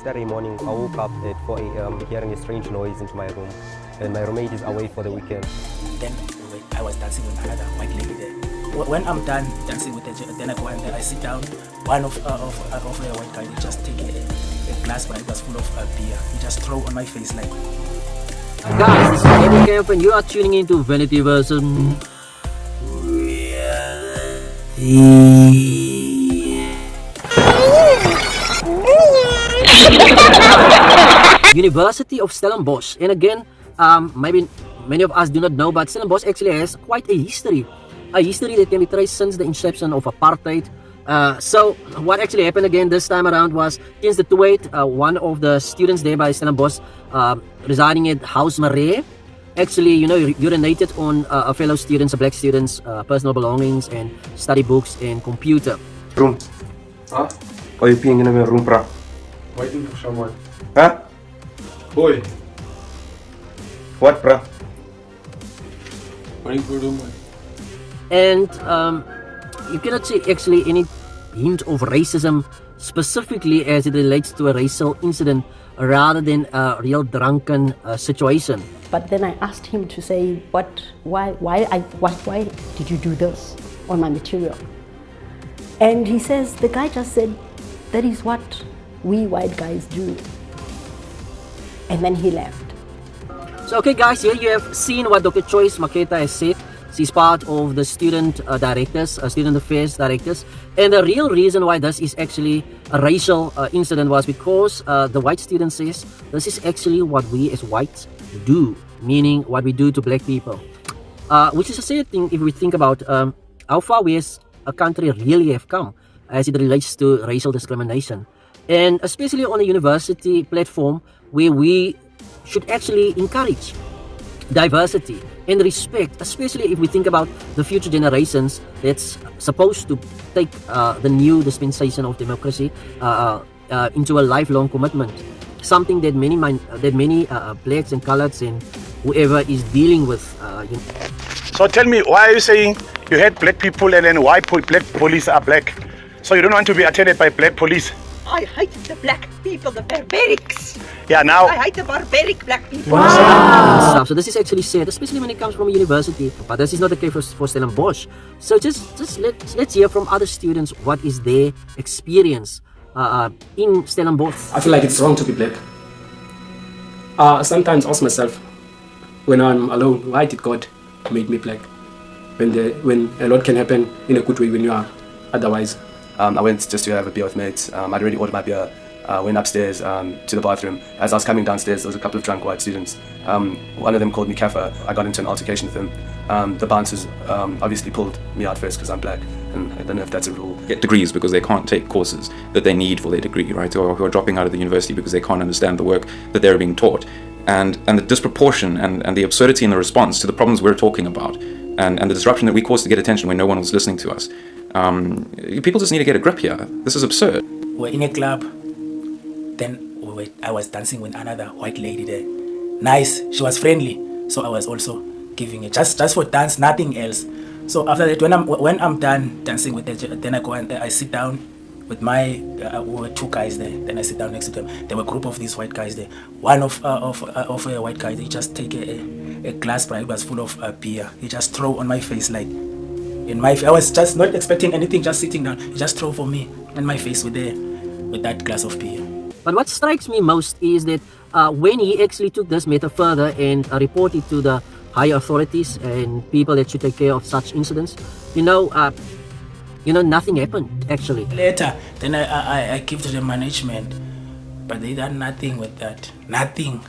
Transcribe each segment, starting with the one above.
Saturday morning, I woke up at 4 a.m. hearing a strange noise into my room, and my roommate is away for the weekend. Then I was dancing with another white lady there. When I'm done dancing with her, then I go and I sit down. One of the white guy, they just take a glass, but it was full of beer. He just throw on my face like. Guys, this is Eddie Camp and you are tuning into Vanity versus University of Stellenbosch. And again, maybe many of us do not know, but Stellenbosch actually has quite a history that can be traced since the inception of apartheid. So what actually happened again this time around was since the Tuwait, one of the students there by Stellenbosch, residing at House Marais, actually, urinated on a fellow students, black students, personal belongings and study books and computer. Room. Huh? Why are you peeing in my room, bro? Waiting for someone. Huh? Boy, What, bro? waiting for someone. And you cannot see actually any hint of racism specifically as it relates to a racial incident rather than a real drunken situation. But then I asked him to say, why did you do this on my material? And he says, the guy just said, that is what we white guys do. And then he left. So okay guys, here you have seen what Dr. Choice Maketa has said. She's part of the student student affairs directors. And the real reason why this is actually a racial incident was because the white student says this is actually what we as whites do, meaning what we do to black people. Which is a sad thing if we think about how far we as a country really have come as it relates to racial discrimination. And especially on a university platform where we should actually encourage diversity and respect, especially if we think about the future generations that's supposed to take the new dispensation of democracy into a lifelong commitment, something that many blacks and coloreds and whoever is dealing with. So tell me, why are you saying you hate black people and then why black police are black? So you don't want to be attended by black police? I hate the black people, the barbarics. Yeah, now. I hate the barbaric black people. Wow. So this is actually sad, especially when it comes from a university. But this is not the case for Stellenbosch. So just let's hear from other students what is their experience in Stellenbosch. I feel like it's wrong to be black. Sometimes ask myself when I'm alone, why did God make me black? When a lot can happen in a good way when you are otherwise. I went just to have a beer with mates. I'd already ordered my beer. Went upstairs to the bathroom. As I was coming downstairs, there was a couple of drunk white students. One of them called me Kaffir. I got into an altercation with him. The bouncers obviously pulled me out first because I'm black, and I don't know if that's a rule. Get degrees because they can't take courses that they need for their degree, right? Or who are dropping out of the university because they can't understand the work that they're being taught. And the disproportion and the absurdity in the response to the problems we're talking about and the disruption that we caused to get attention when no one was listening to us. People just need to get a grip here. This is absurd. We're in a club. Then I was dancing with another white lady there. Nice, she was friendly. So I was also giving it just for dance, nothing else. So after that, when I'm done dancing with her, then I go and I sit down with my we were two guys there. Then I sit down next to them. There were a group of these white guys there. One of a white guy, they just take a glass, but it was full of beer. He just throw on my face like. I was just not expecting anything, just sitting down. He just throw for me in my face with that glass of beer. But what strikes me most is that when he actually took this matter further and reported to the higher authorities and people that should take care of such incidents, nothing happened actually. Later, then I give to the management, but they done nothing with that. Nothing.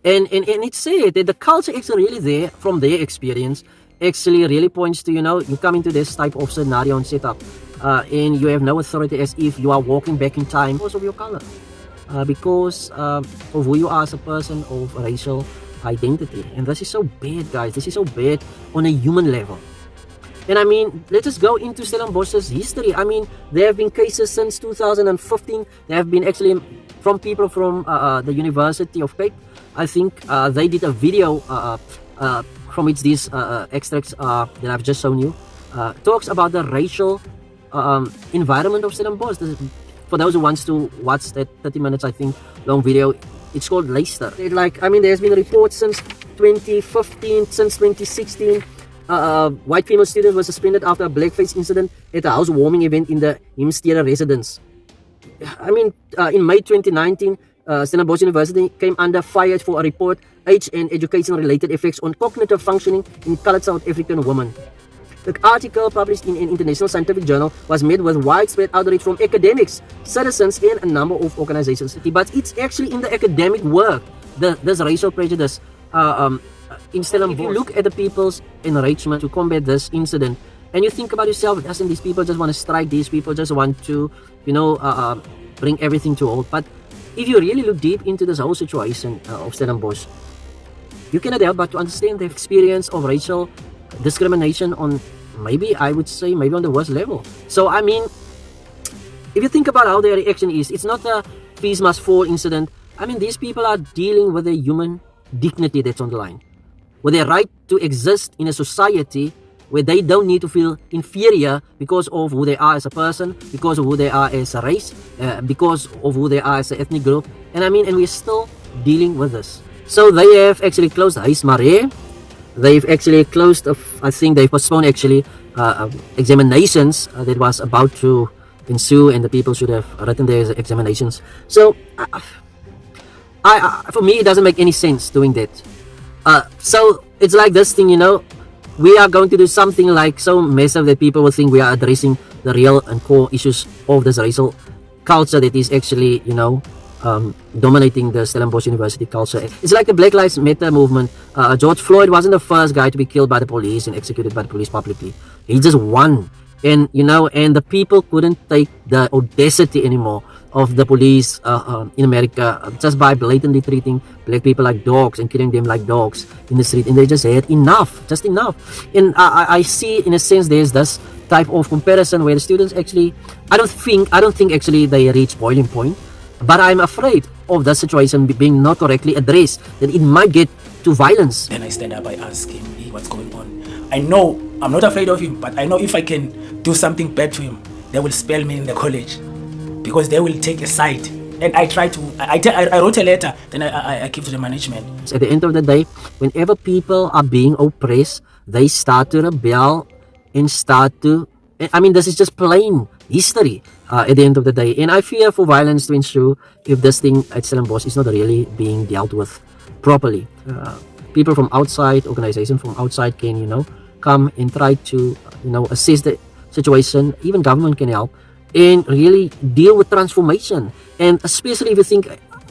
And it's said that the culture actually really there from their experience actually really points to, you come into this type of scenario and setup and you have no authority as if you are walking back in time because of your color, because of who you are as a person of racial identity. And this is so bad, guys. This is so bad on a human level. And I mean, let us go into Stellenbosch's history. I mean, there have been cases since 2015. There have been actually from people from the University of Cape. I think they did a video from which these extracts that I've just shown you talks about the racial environment of Stellenbosch. for those who wants to watch that 30 minutes, I think, long video, it's called Leicester. There's been reports since 2015, since 2016. White female students were suspended after a blackface incident at a housewarming event in the Hempstead residence. In May 2019, Stellenbosch University came under fire for a report, Age and Education-Related Effects on Cognitive Functioning in Coloured South African Women. The article, published in an international scientific journal, was met with widespread outrage from academics, citizens, and a number of organizations. But it's actually in the academic work, this racial prejudice in Stellenbosch. If you look at the people's enragement to combat this incident, and you think about yourself, doesn't these people just want to strike? These people just want to, bring everything to halt. But if you really look deep into this whole situation of Stellenbosch, you cannot help but to understand the experience of racial discrimination on, maybe on the worst level. So if you think about how their reaction is, it's not a fees must fall incident. These people are dealing with a human dignity that's on the line, with their right to exist in a society where they don't need to feel inferior because of who they are as a person, because of who they are as a race, because of who they are as an ethnic group. And we're still dealing with this. So they have actually closed Huis Maree. They've actually closed, they've postponed examinations that was about to ensue, and the people should have written their examinations. So for me, it doesn't make any sense doing that. So it's like this thing, we are going to do something like so massive that people will think we are addressing the real and core issues of this racial culture that is actually, dominating the Stellenbosch University culture. It's like the Black Lives Matter movement. George Floyd wasn't the first guy to be killed by the police and executed by the police publicly. He just won. And and the people couldn't take the audacity anymore of the police in America, just by blatantly treating black people like dogs and killing them like dogs in the street. And they just had enough. And I see, in a sense, there's this type of comparison where the students actually, I don't think actually they reach boiling point. But I'm afraid of the situation being not correctly addressed, that it might get to violence. Then I stand up, I ask him, hey, what's going on? I know I'm not afraid of him, but I know if I can do something bad to him, they will expel me in the college because they will take a side. And I try to, I wrote a letter, then I give to the management. At the end of the day, whenever people are being oppressed, they start to rebel and start to, this is just plain history at the end of the day. And I fear for violence to ensue if this thing at Stellenbosch is not really being dealt with properly. People from outside, organizations from outside can, come and try to, assess the situation. Even government can help and really deal with transformation. And especially if you think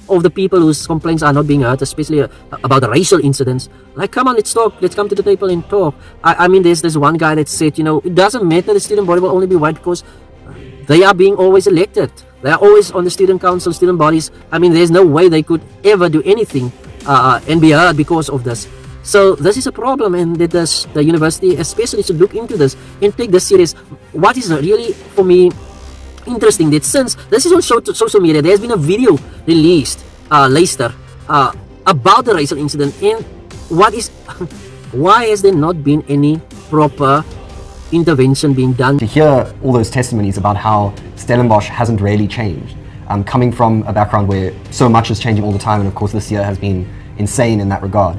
of the people whose complaints are not being heard, especially about the racial incidents, like, come on, let's talk, let's come to the table and talk. There's this one guy that said, it doesn't matter, the student body will only be white because they are being always elected. They are always on the student council, student bodies. There's no way they could ever do anything and be heard because of this. So this is a problem, and that the university especially should look into this and take this serious. What is really, for me, interesting, that since this is on social media, there's been a video released later about the racial incident, and why has there not been any proper intervention being done? To hear all those testimonies about how Stellenbosch hasn't really changed, coming from a background where so much is changing all the time, and of course this year has been insane in that regard,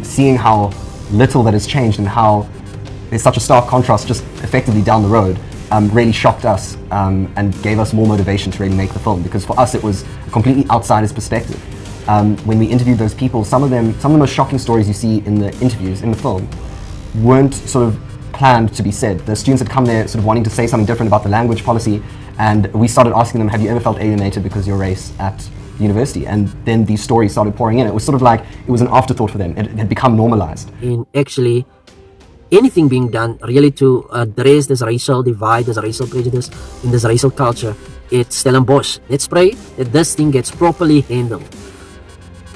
seeing how little that has changed and how there's such a stark contrast just effectively down the road, really shocked us and gave us more motivation to really make the film, because for us it was a completely outsider's perspective. When we interviewed those people, some of the most shocking stories you see in the interviews in the film weren't sort of planned to be said. The students had come there sort of wanting to say something different about the language policy, and we started asking them, have you ever felt alienated because of your race at university? And then these stories started pouring in. It was sort of like it was an afterthought for them. It had become normalized. In actually anything being done really to address this racial divide, this racial prejudice, in this racial culture, it's Stellenbosch. Let's pray that this thing gets properly handled.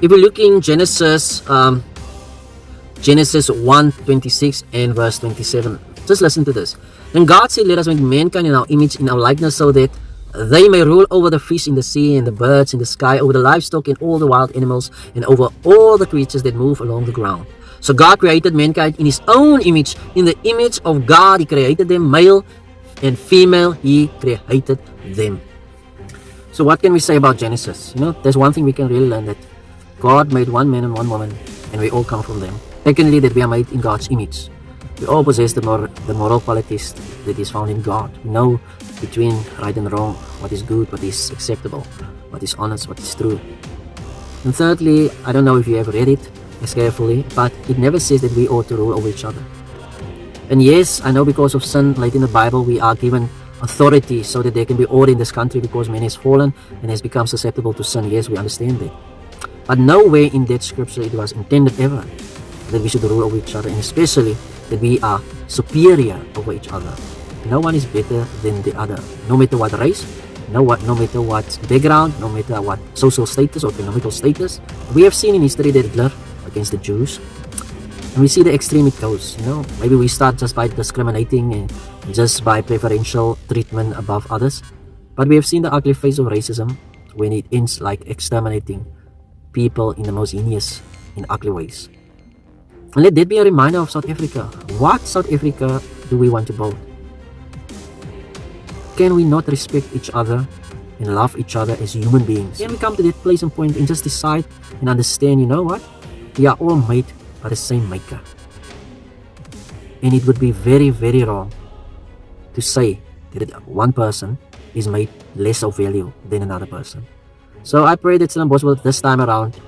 If we look in Genesis 1:26 and verse 27, just listen to this. Then God said, let us make mankind in our image, in our likeness, so that they may rule over the fish in the sea and the birds in the sky, over the livestock and all the wild animals, and over all the creatures that move along the ground. So God created mankind in his own image. In the image of God he created them, male and female he created them. So what can we say about Genesis? You know, there's one thing we can really learn, that God made one man and one woman, and we all come from them. Secondly, that we are made in God's image. We all possess the moral qualities that is found in God. We know between right and wrong, what is good, what is acceptable, what is honest, what is true. And thirdly, I don't know if you have read it as carefully, but it never says that we ought to rule over each other. And yes, I know because of sin, late in the Bible, we are given authority so that there can be order in this country because man has fallen and has become susceptible to sin. Yes, we understand that. But nowhere in that scripture it was intended ever that we should rule over each other, and especially that we are superior over each other. No one is better than the other, no matter what race, no matter what background, no matter what social status or economical status. We have seen in history that Hitler against the Jews, and we see the extreme it goes. You know, maybe we start just by discriminating and just by preferential treatment above others, but we have seen the ugly face of racism when it ends like exterminating people in the most heinous and ugly ways. And let that be a reminder of South Africa. What South Africa do we want to build? Can we not respect each other and love each other as human beings? Can we come to that place and point and just decide and understand, you know what? We are all made by the same maker. And it would be very, very wrong to say that one person is made less of value than another person. So I pray that Stellenbosch will this time around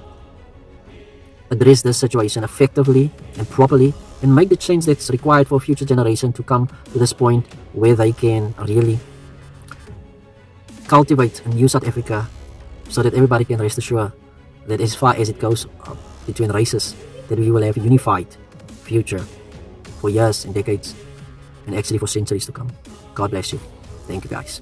address this situation effectively and properly and make the change that's required for future generation to come to this point where they can really cultivate a new South Africa, so that everybody can rest assured that as far as it goes between races, that we will have a unified future for years and decades and actually for centuries to come. God bless you. Thank you, guys.